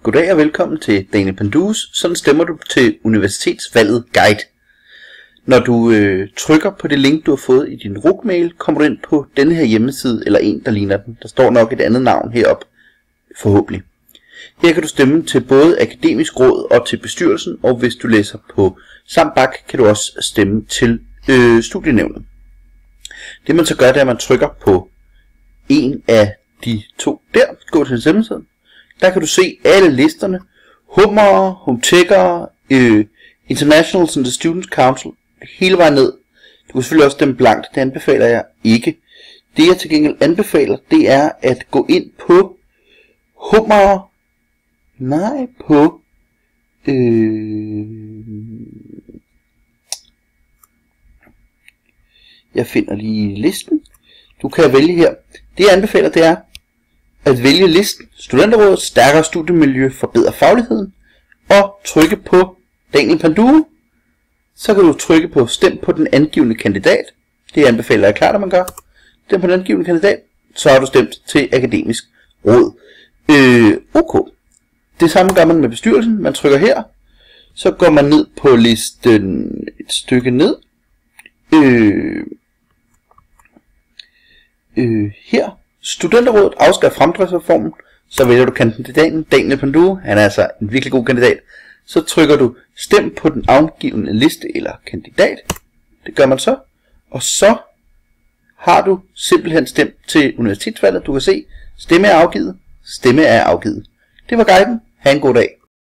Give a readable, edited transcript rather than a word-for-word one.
Goddag og velkommen til Daniel Pandues. Sådan stemmer du til Universitetsvalget Guide. Når du trykker på det link, du har fået i din RUC-mail, kommer du ind på denne her hjemmeside, eller en, der ligner den. Der står nok et andet navn heroppe, forhåbentlig. Her kan du stemme til både akademisk råd og til bestyrelsen, og hvis du læser på Sambak, kan du også stemme til studienævnet. Det man så gør, det er, at man trykker på en af de to der, gå til hjemmesiden. Der kan du se alle listerne, Hummer, Homechecker, Internationals and the Students Council, hele vejen ned. Du kan selvfølgelig også stemme blankt, det anbefaler jeg ikke. Det jeg til gengæld anbefaler, det er at gå ind på Hummer, jeg finder lige listen. Du kan vælge her. Det jeg anbefaler, det er at vælge listen Studenterrådet, stærkere studiemiljø, forbedre fagligheden, og trykke på Daniel Pandue. Så kan du trykke på stem på den angivne kandidat. Det anbefaler jeg klart, at man gør. Stem på den angivne kandidat, så har du stemt til akademisk råd. OK. Det samme gør man med bestyrelsen. Man trykker her, så går man ned på listen et stykke ned. Her. Studenterrådet afskaffer fremdriftsreformen, så vælger du kandidaten Daniel Pandue, han er altså en virkelig god kandidat. Så trykker du stem på den afgivende liste eller kandidat, det gør man så, og så har du simpelthen stemt til universitetsvalget. Du kan se, stemme er afgivet, stemme er afgivet. Det var guiden, ha' en god dag.